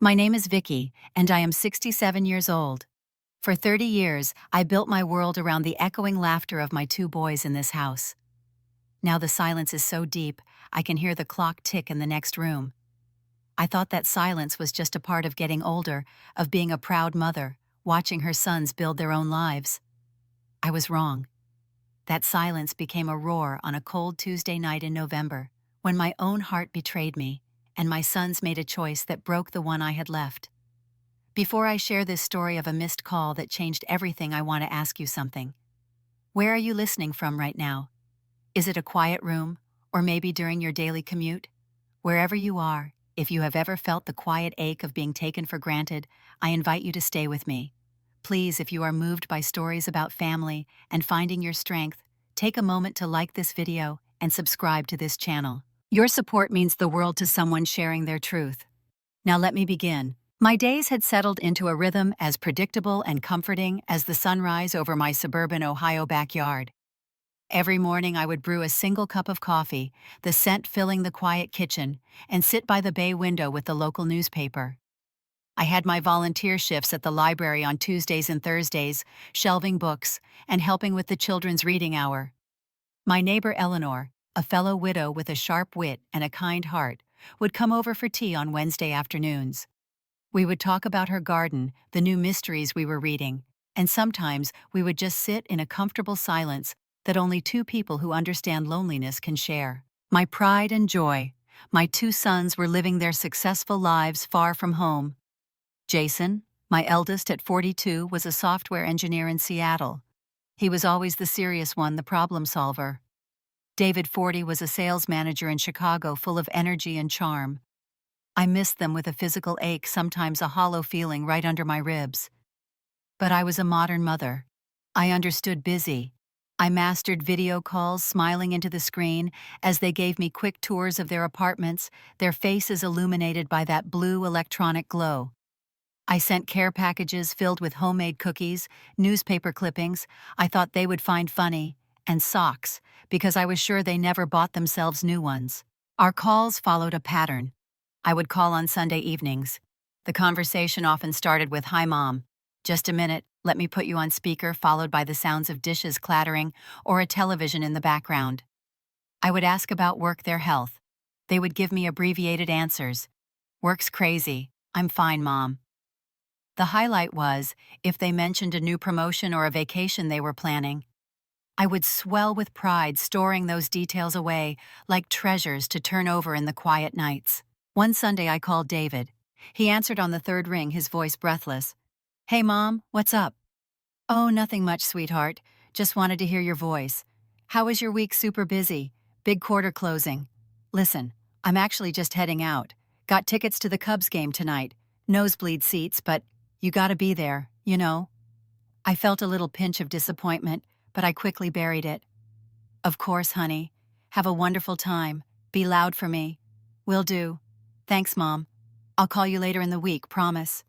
My name is Vickie, and I am 67 years old. For 30 years, I built my world around the echoing laughter of my two boys in this house. Now the silence is so deep, I can hear the clock tick in the next room. I thought that silence was just a part of getting older, of being a proud mother, watching her sons build their own lives. I was wrong. That silence became a roar on a cold Tuesday night in November, when my own heart betrayed me, and my sons made a choice that broke the one I had left. Before I share this story of a missed call that changed everything, I want to ask you something. Where are you listening from right now? Is it a quiet room, or maybe during your daily commute? Wherever you are, if you have ever felt the quiet ache of being taken for granted, I invite you to stay with me. Please, if you are moved by stories about family and finding your strength, take a moment to like this video and subscribe to this channel. Your support means the world to someone sharing their truth. Now let me begin. My days had settled into a rhythm as predictable and comforting as the sunrise over my suburban Ohio backyard. Every morning I would brew a single cup of coffee, the scent filling the quiet kitchen, and sit by the bay window with the local newspaper. I had my volunteer shifts at the library on Tuesdays and Thursdays, shelving books and helping with the children's reading hour. My neighbor Eleanor, a fellow widow with a sharp wit and a kind heart, would come over for tea on Wednesday afternoons. We would talk about her garden, the new mysteries we were reading, and sometimes we would just sit in a comfortable silence that only two people who understand loneliness can share. My pride and joy, my two sons were living their successful lives far from home. Jason, my eldest at 42, was a software engineer in Seattle. He was always the serious one, the problem solver. David, 40, was a sales manager in Chicago, full of energy and charm. I missed them with a physical ache, sometimes a hollow feeling right under my ribs. But I was a modern mother. I understood busy. I mastered video calls, smiling into the screen as they gave me quick tours of their apartments, their faces illuminated by that blue electronic glow. I sent care packages filled with homemade cookies, newspaper clippings I thought they would find funny, and socks, because I was sure they never bought themselves new ones. Our calls followed a pattern. I would call on Sunday evenings. The conversation often started with, "Hi, Mom. Just a minute, let me put you on speaker," followed by the sounds of dishes clattering or a television in the background. I would ask about work, their health. They would give me abbreviated answers. "Work's crazy. I'm fine, Mom." The highlight was if they mentioned a new promotion or a vacation they were planning. I would swell with pride, storing those details away like treasures to turn over in the quiet nights. One Sunday I called David. He answered on the third ring, his voice breathless. "Hey, Mom, what's up?" "Oh, nothing much, sweetheart. Just wanted to hear your voice. How was your week? Super busy. Big quarter closing. Listen, I'm actually just heading out. Got tickets to the Cubs game tonight. Nosebleed seats, but you gotta be there, you know." I felt a little pinch of disappointment, but I quickly buried it. "Of course, honey. Have a wonderful time. Be loud for me." "Will do. Thanks, Mom. I'll call you later in the week, promise."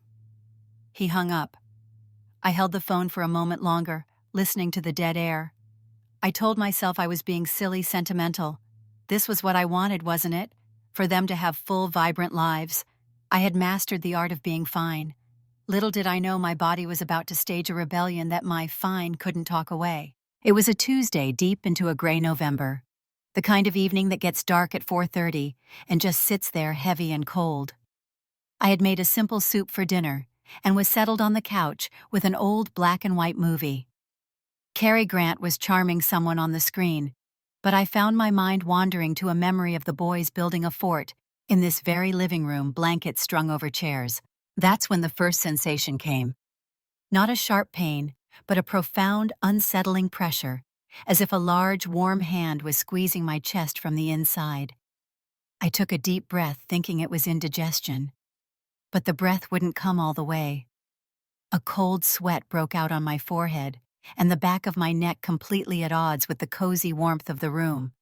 He hung up. I held the phone for a moment longer, listening to the dead air. I told myself I was being silly, sentimental. This was what I wanted, wasn't it? For them to have full, vibrant lives. I had mastered the art of being fine. Little did I know my body was about to stage a rebellion that my fine couldn't talk away. It was a Tuesday deep into a gray November. The kind of evening that gets dark at 4:30 and just sits there heavy and cold. I had made a simple soup for dinner and was settled on the couch with an old black and white movie. Cary Grant was charming someone on the screen, but I found my mind wandering to a memory of the boys building a fort in this very living room, blankets strung over chairs. That's when the first sensation came. Not a sharp pain, but a profound, unsettling pressure, as if a large, warm hand was squeezing my chest from the inside. I took a deep breath, thinking it was indigestion. But the breath wouldn't come all the way. A cold sweat broke out on my forehead, and the back of my neck completely at odds with the cozy warmth of the room.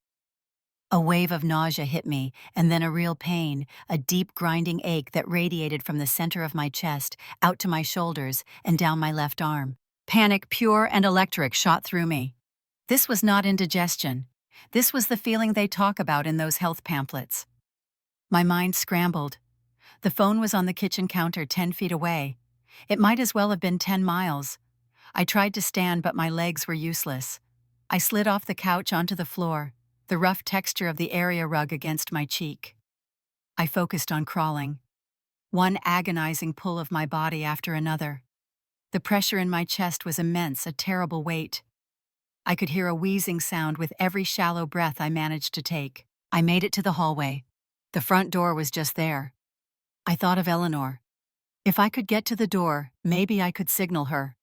A wave of nausea hit me, and then a real pain, a deep grinding ache that radiated from the center of my chest, out to my shoulders, and down my left arm. Panic, pure and electric, shot through me. This was not indigestion. This was the feeling they talk about in those health pamphlets. My mind scrambled. The phone was on the kitchen counter 10 feet away. It might as well have been 10 miles. I tried to stand, but my legs were useless. I slid off the couch onto the floor, the rough texture of the area rug against my cheek. I focused on crawling. One agonizing pull of my body after another. The pressure in my chest was immense, a terrible weight. I could hear a wheezing sound with every shallow breath I managed to take. I made it to the hallway. The front door was just there. I thought of Eleanor. If I could get to the door, maybe I could signal her.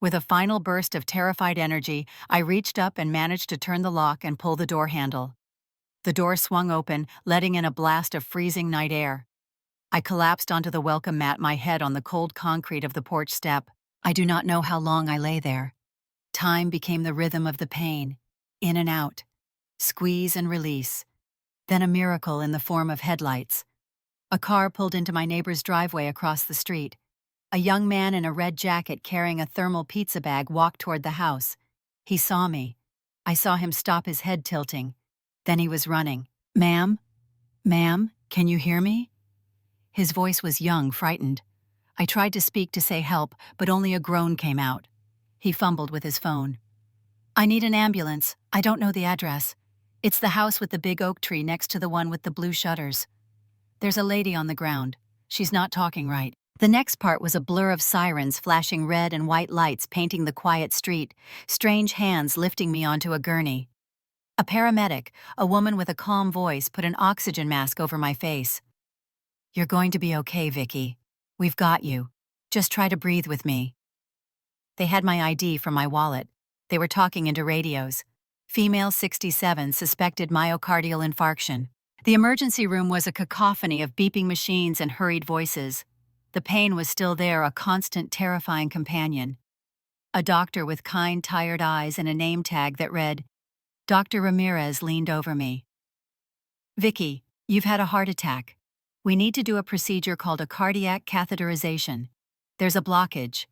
With a final burst of terrified energy, I reached up and managed to turn the lock and pull the door handle. The door swung open, letting in a blast of freezing night air. I collapsed onto the welcome mat, my head on the cold concrete of the porch step. I do not know how long I lay there. Time became the rhythm of the pain, in and out, squeeze and release. Then a miracle in the form of headlights. A car pulled into my neighbor's driveway across the street. A young man in a red jacket carrying a thermal pizza bag walked toward the house. He saw me. I saw him stop, his head tilting. Then he was running. "Ma'am? Ma'am, can you hear me?" His voice was young, frightened. I tried to speak, to say help, but only a groan came out. He fumbled with his phone. "I need an ambulance. I don't know the address. It's the house with the big oak tree next to the one with the blue shutters. There's a lady on the ground. She's not talking right." The next part was a blur of sirens flashing red and white lights painting the quiet street, strange hands lifting me onto a gurney. A paramedic, a woman with a calm voice, put an oxygen mask over my face. "You're going to be okay, Vickie. We've got you. Just try to breathe with me." They had my ID from my wallet. They were talking into radios. Female 67 suspected myocardial infarction. The emergency room was a cacophony of beeping machines and hurried voices. The pain was still there, a constant, terrifying companion. A doctor with kind, tired eyes and a name tag that read, Dr. Ramirez, leaned over me. "Vickie, you've had a heart attack. We need to do a procedure called a cardiac catheterization. There's a blockage.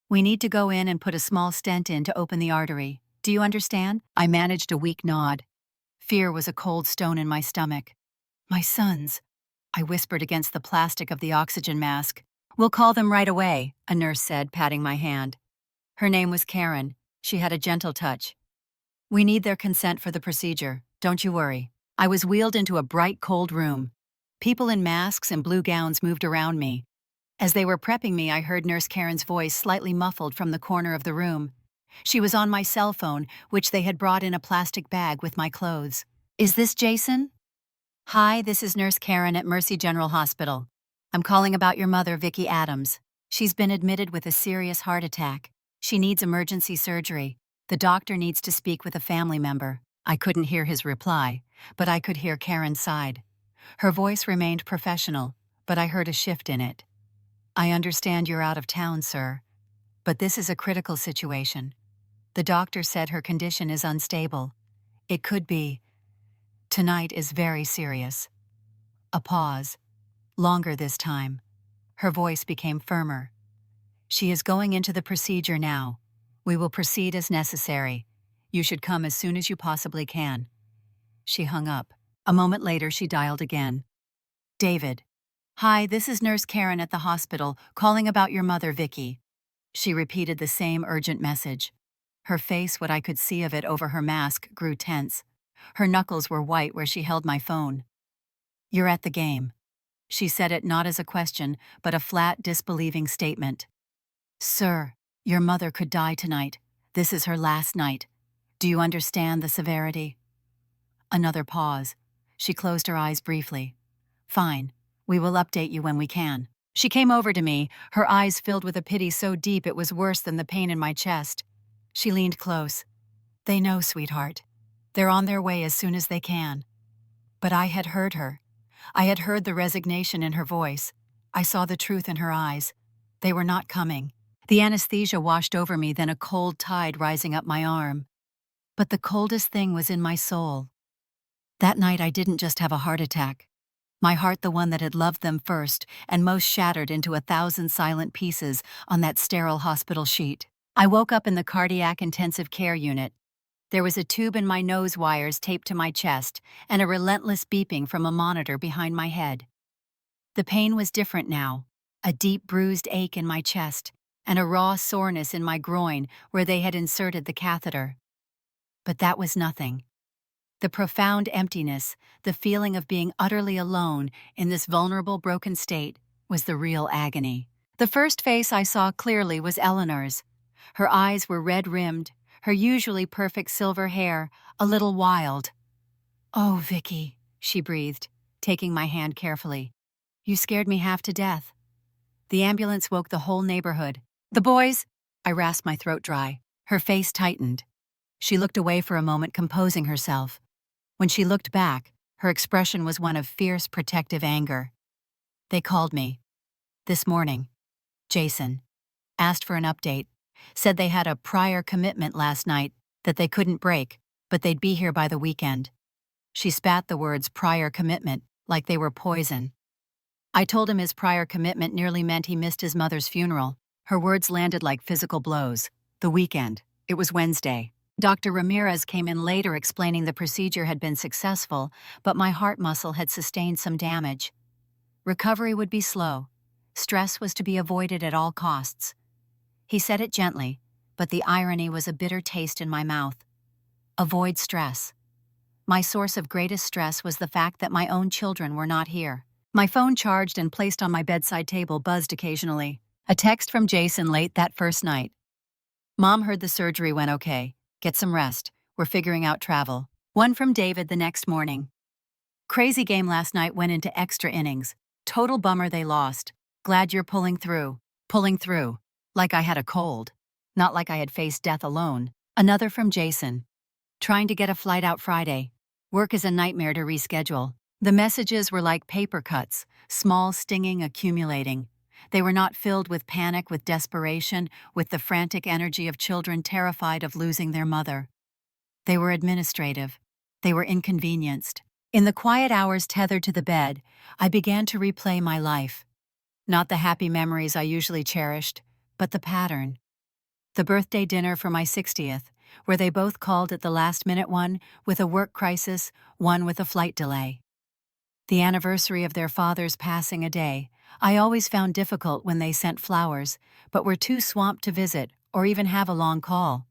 We need to go in and put a small stent in to open the artery. Do you understand?" I managed a weak nod. Fear was a cold stone in my stomach. "My sons," I whispered against the plastic of the oxygen mask. "We'll call them right away," a nurse said, patting my hand. Her name was Karen. She had a gentle touch. "We need their consent for the procedure. Don't you worry." I was wheeled into a bright, cold room. People in masks and blue gowns moved around me. As they were prepping me, I heard Nurse Karen's voice slightly muffled from the corner of the room. She was on my cell phone, which they had brought in a plastic bag with my clothes. "Is this Jason?" "Hi, this is Nurse Karen at Mercy General Hospital. I'm calling about your mother, Vickie Adams. She's been admitted with a serious heart attack. She needs emergency surgery. The doctor needs to speak with a family member." I couldn't hear his reply, but I could hear Karen's side. Her voice remained professional, but I heard a shift in it. "I understand you're out of town, sir, but this is a critical situation. The doctor said her condition is unstable. It could be. Tonight is very serious." A pause. Longer this time. Her voice became firmer. "She is going into the procedure now. We will proceed as necessary. You should come as soon as you possibly can." She hung up. A moment later, she dialed again. "David. Hi, this is Nurse Karen at the hospital, calling about your mother, Vickie." She repeated the same urgent message. Her face, what I could see of it over her mask, grew tense. Her knuckles were white where she held my phone. "You're at the game." She said it not as a question, but a flat, disbelieving statement. "Sir, your mother could die tonight. This is her last night. Do you understand the severity?" Another pause. She closed her eyes briefly. "Fine. We will update you when we can." She came over to me, her eyes filled with a pity so deep it was worse than the pain in my chest. She leaned close. "They know, sweetheart. They're on their way as soon as they can." But I had heard her. I had heard the resignation in her voice. I saw the truth in her eyes. They were not coming. The anesthesia washed over me, then a cold tide rising up my arm. But the coldest thing was in my soul. That night I didn't just have a heart attack. My heart, the one that had loved them first and most, shattered into 1,000 silent pieces on that sterile hospital sheet. I woke up in the cardiac intensive care unit. There was a tube in my nose wires taped to my chest and a relentless beeping from a monitor behind my head. The pain was different now, a deep bruised ache in my chest, and a raw soreness in my groin where they had inserted the catheter. But that was nothing. The profound emptiness, the feeling of being utterly alone in this vulnerable, broken state, was the real agony. The first face I saw clearly was Eleanor's. Her eyes were red-rimmed, her usually perfect silver hair a little wild. "Oh, Vickie," she breathed, taking my hand carefully. "You scared me half to death." The ambulance woke the whole neighborhood. "The boys!" I rasped my throat dry. Her face tightened. She looked away for a moment, composing herself. When she looked back, her expression was one of fierce, protective anger. "They called me. This morning. Jason. Asked for an update. Said they had a prior commitment last night that they couldn't break, but they'd be here by the weekend." She spat the words prior commitment like they were poison. I told him his prior commitment nearly meant he missed his mother's funeral. Her words landed like physical blows. The weekend. It was Wednesday. Dr. Ramirez came in later explaining the procedure had been successful, but my heart muscle had sustained some damage. Recovery would be slow. Stress was to be avoided at all costs. He said it gently, but the irony was a bitter taste in my mouth. Avoid stress. My source of greatest stress was the fact that my own children were not here. My phone, charged and placed on my bedside table, buzzed occasionally. A text from Jason late that first night. "Mom heard the surgery went okay. Get some rest. We're figuring out travel." One from David the next morning. "Crazy game last night, went into extra innings. Total bummer they lost. Glad you're pulling through." Pulling through. Like I had a cold. Not like I had faced death alone. Another from Jason. "Trying to get a flight out Friday. Work is a nightmare to reschedule." The messages were like paper cuts, small, stinging, accumulating. They were not filled with panic, with desperation, with the frantic energy of children terrified of losing their mother. They were administrative. They were inconvenienced. In the quiet hours tethered to the bed, I began to replay my life. Not the happy memories I usually cherished, but the pattern. The birthday dinner for my 60th, where they both called it the last-minute one, with a work crisis, one with a flight delay. The anniversary of their father's passing a day I always found difficult when they sent flowers, but were too swamped to visit or even have a long call.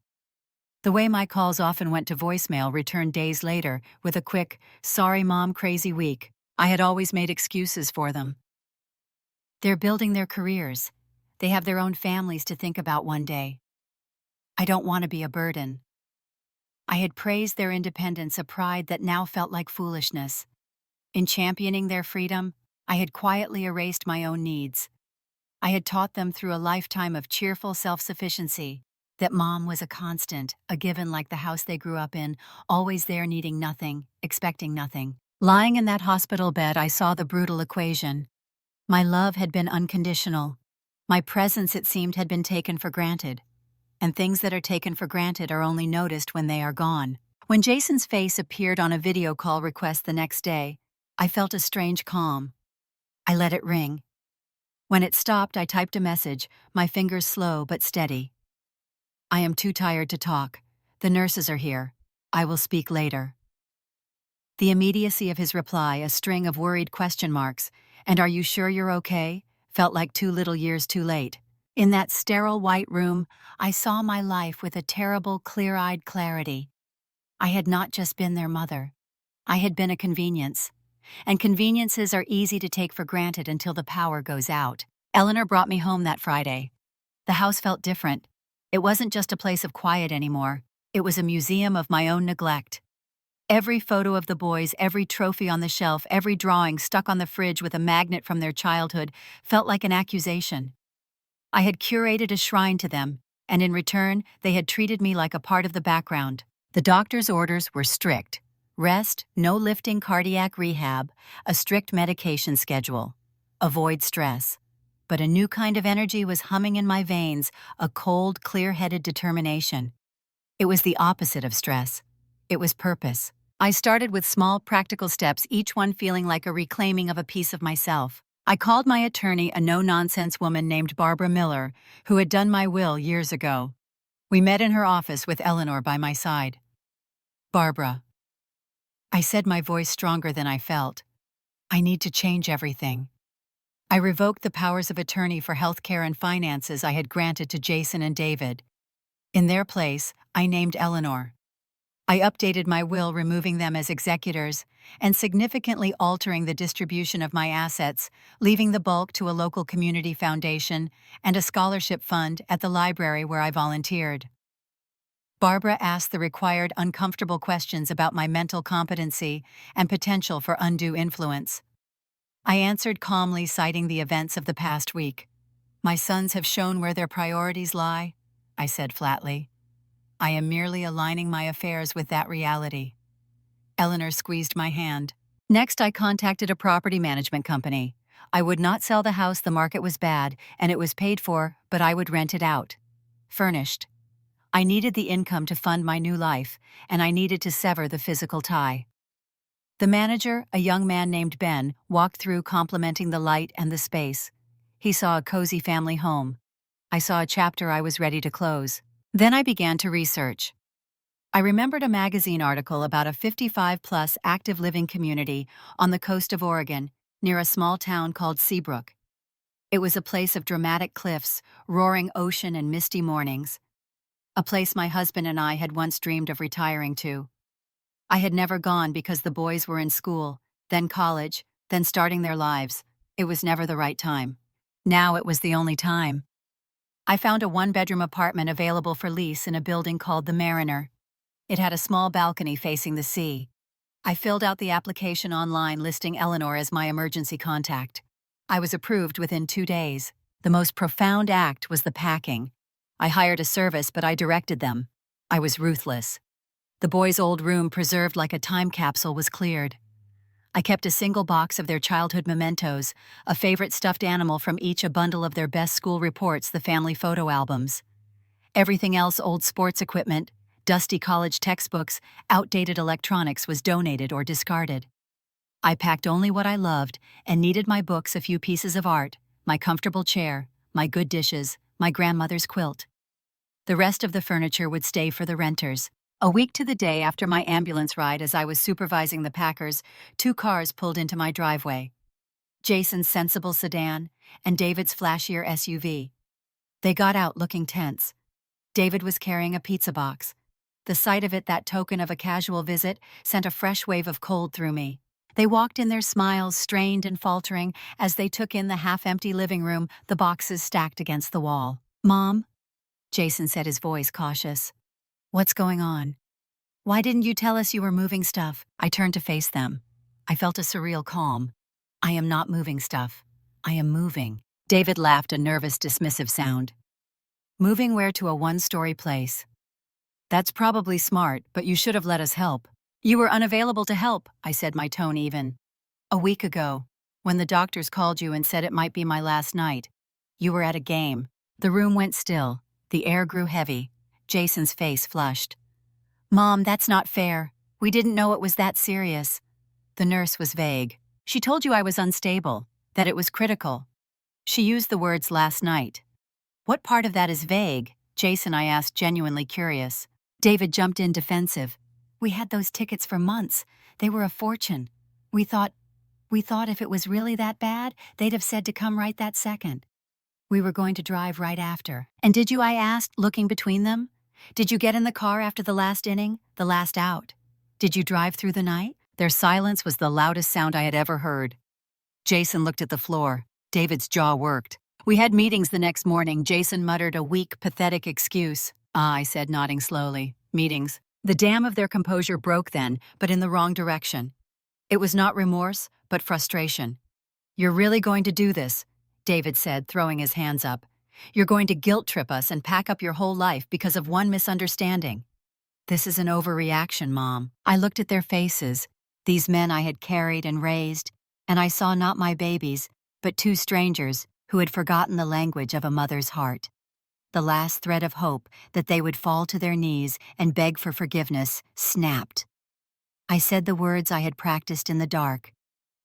The way my calls often went to voicemail returned days later with a quick, "Sorry Mom, crazy week." I had always made excuses for them. They're building their careers. They have their own families to think about one day. I don't want to be a burden. I had praised their independence, a pride that now felt like foolishness. In championing their freedom, I had quietly erased my own needs. I had taught them through a lifetime of cheerful self-sufficiency that Mom was a constant, a given like the house they grew up in, always there needing nothing, expecting nothing. Lying in that hospital bed, I saw the brutal equation. My love had been unconditional. My presence, it seemed, had been taken for granted. And things that are taken for granted are only noticed when they are gone. When Jason's face appeared on a video call request the next day, I felt a strange calm. I let it ring. When it stopped, I typed a message, my fingers slow but steady. "I am too tired to talk. The nurses are here. I will speak later." The immediacy of his reply, a string of worried question marks, and "Are you sure you're okay?" felt like 2 little years too late. In that sterile white room, I saw my life with a terrible, clear-eyed clarity. I had not just been their mother. I had been a convenience. And conveniences are easy to take for granted until the power goes out. Eleanor brought me home that Friday. The house felt different. It wasn't just a place of quiet anymore. It was a museum of my own neglect. Every photo of the boys, every trophy on the shelf, every drawing stuck on the fridge with a magnet from their childhood felt like an accusation. I had curated a shrine to them, and in return, they had treated me like a part of the background. The doctor's orders were strict. Rest, no lifting, cardiac rehab, a strict medication schedule. Avoid stress. But a new kind of energy was humming in my veins, a cold, clear-headed determination. It was the opposite of stress. It was purpose. I started with small, practical steps, each one feeling like a reclaiming of a piece of myself. I called my attorney, a no-nonsense woman named Barbara Miller, who had done my will years ago. We met in her office with Eleanor by my side. "Barbara," I said, my voice stronger than I felt, "I need to change everything. I revoked the powers of attorney for healthcare and finances I had granted to Jason and David. In their place, I named Eleanor. I updated my will, removing them as executors, and significantly altering the distribution of my assets, leaving the bulk to a local community foundation and a scholarship fund at the library where I volunteered. Barbara asked the required uncomfortable questions about my mental competency and potential for undue influence. I answered calmly, citing the events of the past week. "My sons have shown where their priorities lie," I said flatly. "I am merely aligning my affairs with that reality." Eleanor squeezed my hand. Next, I contacted a property management company. I would not sell the house. The market was bad, and it was paid for, but I would rent it out. Furnished. I needed the income to fund my new life, and I needed to sever the physical tie. The manager, a young man named Ben, walked through, complimenting the light and the space. He saw a cozy family home. I saw a chapter I was ready to close. Then I began to research. I remembered a magazine article about a 55-plus active living community on the coast of Oregon, near a small town called Seabrook. It was a place of dramatic cliffs, roaring ocean, and misty mornings. A place my husband and I had once dreamed of retiring to. I had never gone because the boys were in school, then college, then starting their lives. It was never the right time. Now it was the only time. I found a one-bedroom apartment available for lease in a building called the Mariner. It had a small balcony facing the sea. I filled out the application online, listing Eleanor as my emergency contact. I was approved within 2 days. The most profound act was the packing. I hired a service, but I directed them. I was ruthless. The boys' old room, preserved like a time capsule, was cleared. I kept a single box of their childhood mementos, a favorite stuffed animal from each, a bundle of their best school reports, the family photo albums. Everything else, old sports equipment, dusty college textbooks, outdated electronics, was donated or discarded. I packed only what I loved and needed: my books, a few pieces of art, my comfortable chair, my good dishes, my grandmother's quilt. The rest of the furniture would stay for the renters. A week to the day after my ambulance ride, as I was supervising the packers, 2 cars pulled into my driveway. Jason's sensible sedan and David's flashier SUV. They got out looking tense. David was carrying a pizza box. The sight of it, that token of a casual visit, sent a fresh wave of cold through me. They walked in, their smiles strained and faltering, as they took in the half-empty living room, the boxes stacked against the wall. "Mom?" Jason said, his voice cautious. "What's going on? Why didn't you tell us you were moving stuff?" I turned to face them. I felt a surreal calm. "I am not moving stuff. I am moving." David laughed, a nervous, dismissive sound. "Moving where? To a 1-story place." "That's probably smart, but you should have let us help." "You were unavailable to help," I said, my tone even. "A week ago, when the doctors called you and said it might be my last night, you were at a game." The room went still. The air grew heavy. Jason's face flushed. "Mom, that's not fair. We didn't know it was that serious." The nurse was vague. "She told you I was unstable, that it was critical. She used the words last night." "What part of that is vague?" Jason, I asked, genuinely curious. David jumped in, defensive. "We had those tickets for months. They were a fortune. We thought if it was really that bad, they'd have said to come right that second. We were going to drive right after." "And did you?" I asked, looking between them. "Did you get in the car after the last inning, the last out? Did you drive through the night?" Their silence was the loudest sound I had ever heard. Jason looked at the floor. David's jaw worked. "We had meetings the next morning." Jason muttered a weak, pathetic excuse. "Ah," I said, nodding slowly. "Meetings." The dam of their composure broke then, but in the wrong direction. It was not remorse, but frustration. "You're really going to do this?" David said, throwing his hands up. "You're going to guilt-trip us and pack up your whole life because of one misunderstanding?" "This is an overreaction, Mom." I looked at their faces, these men I had carried and raised, and I saw not my babies, but 2 strangers who had forgotten the language of a mother's heart. The last thread of hope that they would fall to their knees and beg for forgiveness snapped. I said the words I had practiced in the dark.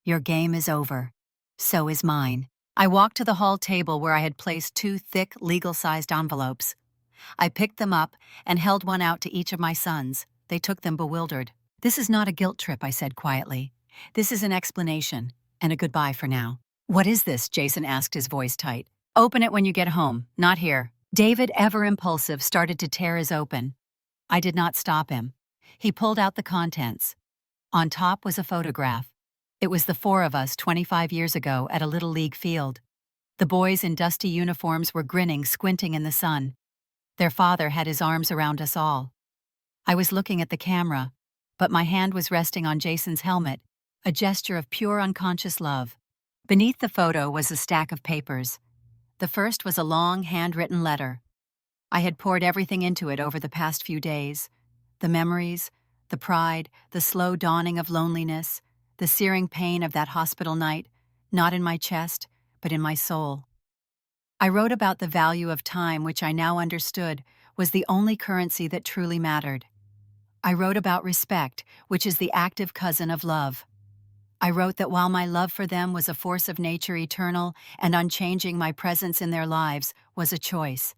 "Your game is over. So is mine." I walked to the hall table where I had placed 2 thick, legal-sized envelopes. I picked them up and held one out to each of my sons. They took them bewildered. "This is not a guilt trip," I said quietly. "This is an explanation, and a goodbye for now." "What is this?" Jason asked, his voice tight. "Open it when you get home, not here." David, ever impulsive, started to tear his open. I did not stop him. He pulled out the contents. On top was a photograph. It was the four of us 25 years ago at a Little League field. The boys in dusty uniforms were grinning, squinting in the sun. Their father had his arms around us all. I was looking at the camera, but my hand was resting on Jason's helmet, a gesture of pure unconscious love. Beneath the photo was a stack of papers. The first was a long, handwritten letter. I had poured everything into it over the past few days. The memories, the pride, the slow dawning of loneliness, the searing pain of that hospital night, not in my chest, but in my soul. I wrote about the value of time, which I now understood was the only currency that truly mattered. I wrote about respect, which is the active cousin of love. I wrote that while my love for them was a force of nature eternal and unchanging, my presence in their lives was a choice.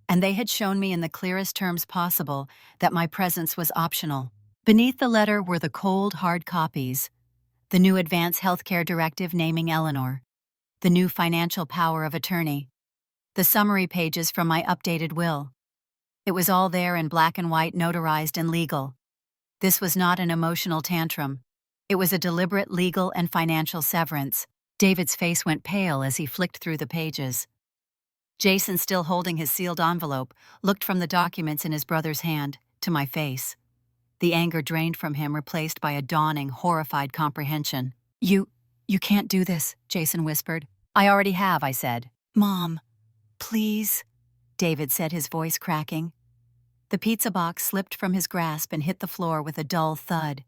And they had shown me in the clearest terms possible that my presence was optional. Beneath the letter were the cold, hard copies: the new Advanced Healthcare Directive naming Eleanor, the new financial power of attorney, the summary pages from my updated will. It was all there in black and white, notarized and legal. This was not an emotional tantrum. It was a deliberate legal and financial severance. David's face went pale as he flicked through the pages. Jason, still holding his sealed envelope, looked from the documents in his brother's hand to my face. The anger drained from him, replaced by a dawning, horrified comprehension. You can't do this," Jason whispered. "I already have," I said. "Mom, please," David said, his voice cracking. The pizza box slipped from his grasp and hit the floor with a dull thud.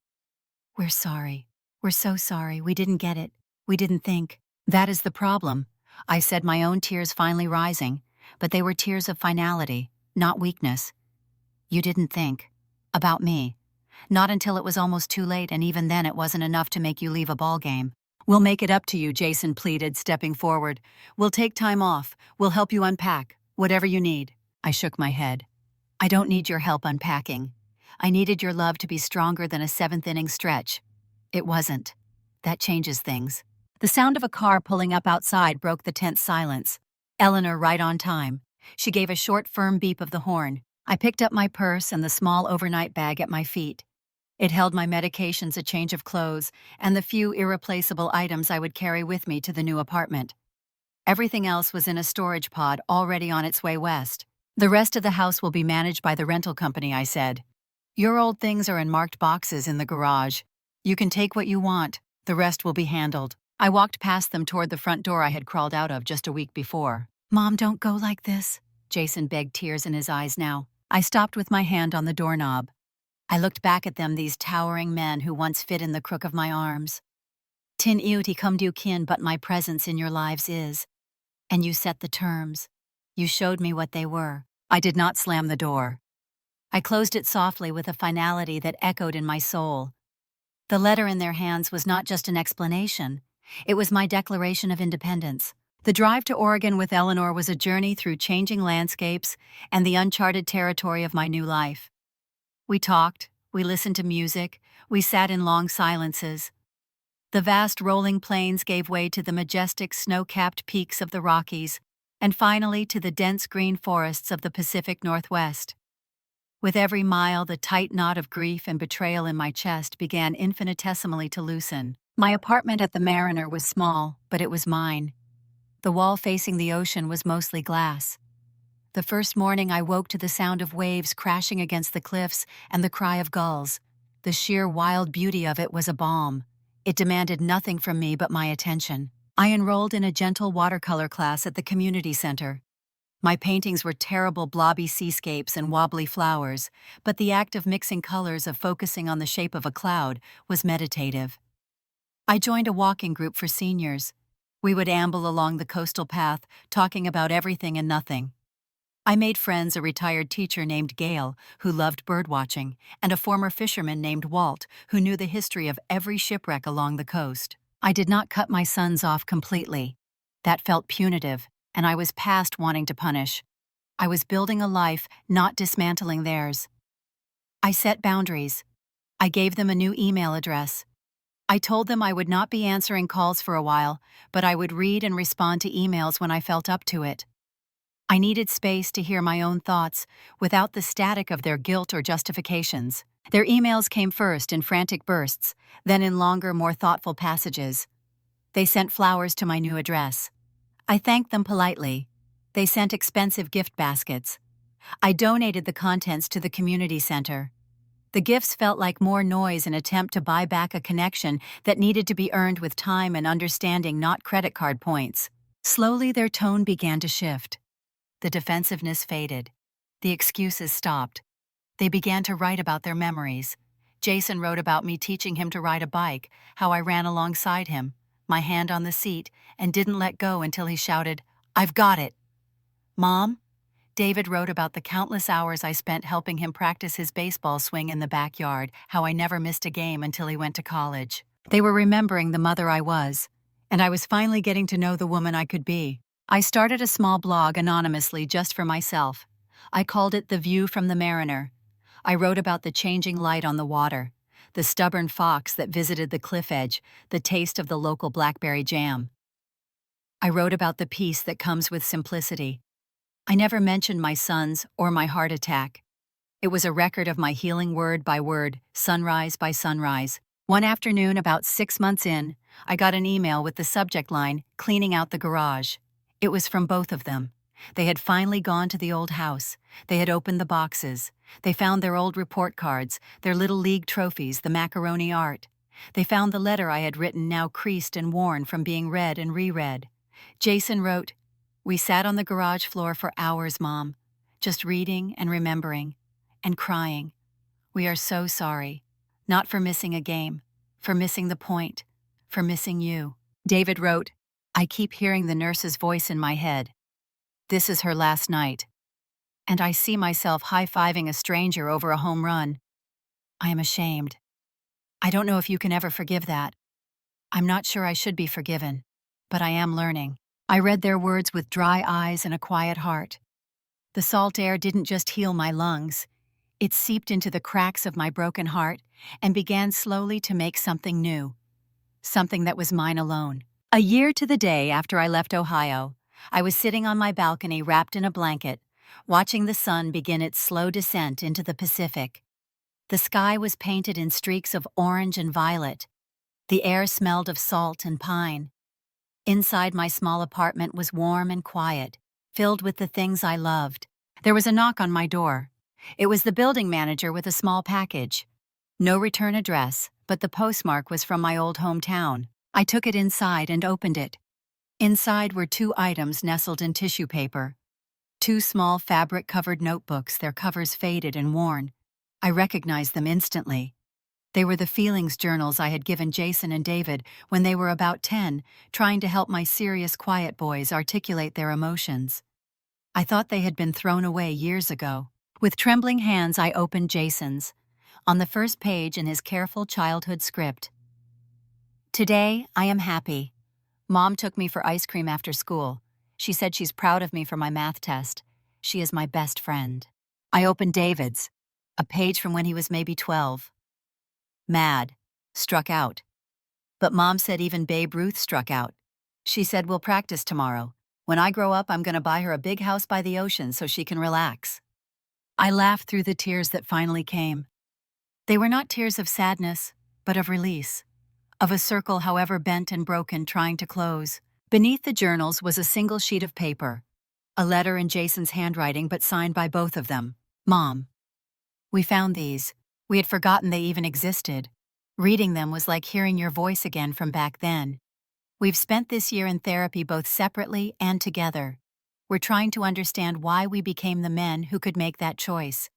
"We're sorry. We're so sorry. We didn't get it. We didn't think." "That is the problem," I said, my own tears finally rising, but they were tears of finality, not weakness. "You didn't think. About me. Not until it was almost too late, and even then it wasn't enough to make you leave a ball game." "We'll make it up to you," Jason pleaded, stepping forward. "We'll take time off. We'll help you unpack. Whatever you need." I shook my head. "I don't need your help unpacking. I needed your love to be stronger than a seventh-inning stretch." It wasn't. That changes things. The sound of a car pulling up outside broke the tense silence. Eleanor, right on time. She gave a short, firm beep of the horn. I picked up my purse and the small overnight bag at my feet. It held my medications, a change of clothes, and the few irreplaceable items I would carry with me to the new apartment. Everything else was in a storage pod already on its way west. "The rest of the house will be managed by the rental company," I said. "Your old things are in marked boxes in the garage. You can take what you want. The rest will be handled." I walked past them toward the front door I had crawled out of just a week before. "Mom, don't go like this," Jason begged, tears in his eyes now. I stopped with my hand on the doorknob. I looked back at them, these towering men who once fit in the crook of my arms. "Tin iuti come du kin, but my presence in your lives is. And you set the terms. You showed me what they were." I did not slam the door. I closed it softly with a finality that echoed in my soul. The letter in their hands was not just an explanation. It was my declaration of independence. The drive to Oregon with Eleanor was a journey through changing landscapes and the uncharted territory of my new life. We talked, we listened to music, we sat in long silences. The vast rolling plains gave way to the majestic snow-capped peaks of the Rockies, and finally to the dense green forests of the Pacific Northwest. With every mile, the tight knot of grief and betrayal in my chest began infinitesimally to loosen. My apartment at the Mariner was small, but it was mine. The wall facing the ocean was mostly glass. The first morning I woke to the sound of waves crashing against the cliffs and the cry of gulls. The sheer wild beauty of it was a balm. It demanded nothing from me but my attention. I enrolled in a gentle watercolor class at the community center. My paintings were terrible blobby seascapes and wobbly flowers, but the act of mixing colors, of focusing on the shape of a cloud, was meditative. I joined a walking group for seniors. We would amble along the coastal path, talking about everything and nothing. I made friends, a retired teacher named Gail, who loved birdwatching, and a former fisherman named Walt, who knew the history of every shipwreck along the coast. I did not cut my sons off completely. That felt punitive, and I was past wanting to punish. I was building a life, not dismantling theirs. I set boundaries. I gave them a new email address. I told them I would not be answering calls for a while, but I would read and respond to emails when I felt up to it. I needed space to hear my own thoughts without the static of their guilt or justifications. Their emails came first in frantic bursts, then in longer, more thoughtful passages. They sent flowers to my new address. I thanked them politely. They sent expensive gift baskets. I donated the contents to the community center. The gifts felt like more noise, an attempt to buy back a connection that needed to be earned with time and understanding, not credit card points. Slowly, their tone began to shift. The defensiveness faded. The excuses stopped. They began to write about their memories. Jason wrote about me teaching him to ride a bike, how I ran alongside him, my hand on the seat, and didn't let go until he shouted, "I've got it." "Mom?" David wrote about the countless hours I spent helping him practice his baseball swing in the backyard, how I never missed a game until he went to college. They were remembering the mother I was, and I was finally getting to know the woman I could be. I started a small blog anonymously just for myself. I called it The View from the Mariner. I wrote about the changing light on the water, the stubborn fox that visited the cliff edge, the taste of the local blackberry jam. I wrote about the peace that comes with simplicity. I never mentioned my sons or my heart attack. It was a record of my healing word by word, sunrise by sunrise. One afternoon, about 6 months in, I got an email with the subject line, "Cleaning out the garage." It was from both of them. They had finally gone to the old house. They had opened the boxes. They found their old report cards, their little league trophies, the macaroni art. They found the letter I had written, now creased and worn from being read and reread. Jason wrote, "We sat on the garage floor for hours, Mom, just reading and remembering and crying. We are so sorry. Not for missing a game, for missing the point, for missing you." David wrote, "I keep hearing the nurse's voice in my head. This is her last night. And I see myself high-fiving a stranger over a home run. I am ashamed. I don't know if you can ever forgive that. I'm not sure I should be forgiven, but I am learning." I read their words with dry eyes and a quiet heart. The salt air didn't just heal my lungs. It seeped into the cracks of my broken heart and began slowly to make something new. Something that was mine alone. A year to the day after I left Ohio, I was sitting on my balcony wrapped in a blanket, watching the sun begin its slow descent into the Pacific. The sky was painted in streaks of orange and violet. The air smelled of salt and pine. Inside my small apartment was warm and quiet, filled with the things I loved. There was a knock on my door. It was the building manager with a small package. No return address, but the postmark was from my old hometown. I took it inside and opened it. Inside were 2 items nestled in tissue paper. 2 small fabric-covered notebooks, their covers faded and worn. I recognized them instantly. They were the feelings journals I had given Jason and David when they were about 10, trying to help my serious, quiet boys articulate their emotions. I thought they had been thrown away years ago. With trembling hands, I opened Jason's. On the first page, in his careful childhood script, "Today, I am happy. Mom took me for ice cream after school. She said she's proud of me for my math test. She is my best friend." I opened David's, a page from when he was maybe 12. "Mad. Struck out. But Mom said even Babe Ruth struck out. She said we'll practice tomorrow. When I grow up, I'm gonna buy her a big house by the ocean so she can relax." I laughed through the tears that finally came. They were not tears of sadness, but of release. Of a circle, however bent and broken, trying to close. Beneath the journals was a single sheet of paper. A letter in Jason's handwriting, but signed by both of them. "Mom. We found these. We had forgotten they even existed. Reading them was like hearing your voice again from back then. We've spent this year in therapy both separately and together. We're trying to understand why we became the men who could make that choice.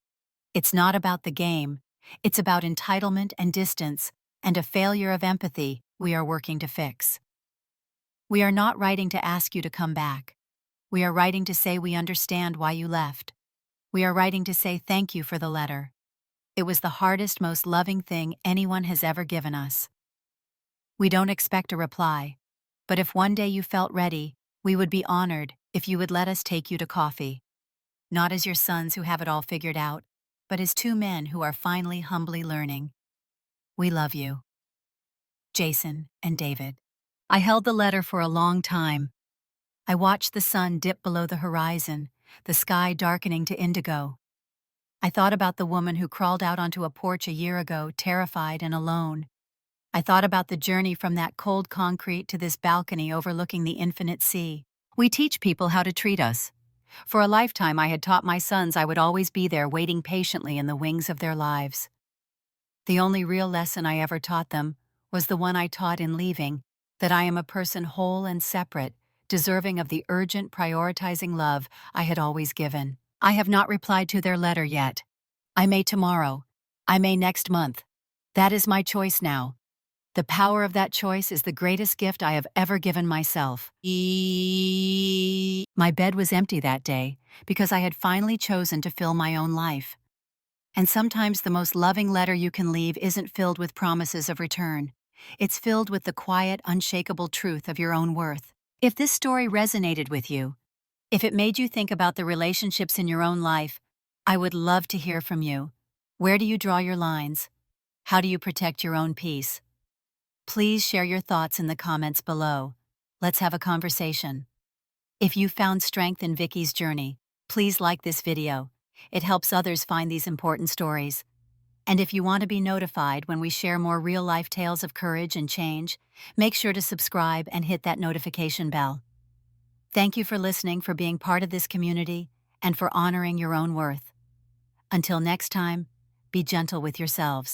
It's not about the game. It's about entitlement and distance, and a failure of empathy we are working to fix. We are not writing to ask you to come back. We are writing to say we understand why you left. We are writing to say thank you for the letter. It was the hardest, most loving thing anyone has ever given us. We don't expect a reply, but if one day you felt ready, we would be honored if you would let us take you to coffee. Not as your sons who have it all figured out, but as 2 men who are finally humbly learning. We love you." Jason and David. I held the letter for a long time. I watched the sun dip below the horizon, the sky darkening to indigo. I thought about the woman who crawled out onto a porch a year ago, terrified and alone. I thought about the journey from that cold concrete to this balcony overlooking the infinite sea. We teach people how to treat us. For a lifetime, I had taught my sons I would always be there waiting patiently in the wings of their lives. The only real lesson I ever taught them was the one I taught in leaving, that I am a person whole and separate, deserving of the urgent, prioritizing love I had always given. I have not replied to their letter yet. I may tomorrow. I may next month. That is my choice now. The power of that choice is the greatest gift I have ever given myself. My bed was empty that day because I had finally chosen to fill my own life. And sometimes the most loving letter you can leave isn't filled with promises of return. It's filled with the quiet, unshakable truth of your own worth. If this story resonated with you, if it made you think about the relationships in your own life, I would love to hear from you. Where do you draw your lines? How do you protect your own peace? Please share your thoughts in the comments below. Let's have a conversation. If you found strength in Vickie's journey, please like this video. It helps others find these important stories. And if you want to be notified when we share more real-life tales of courage and change, make sure to subscribe and hit that notification bell. Thank you for listening, for being part of this community, and for honoring your own worth. Until next time, be gentle with yourselves.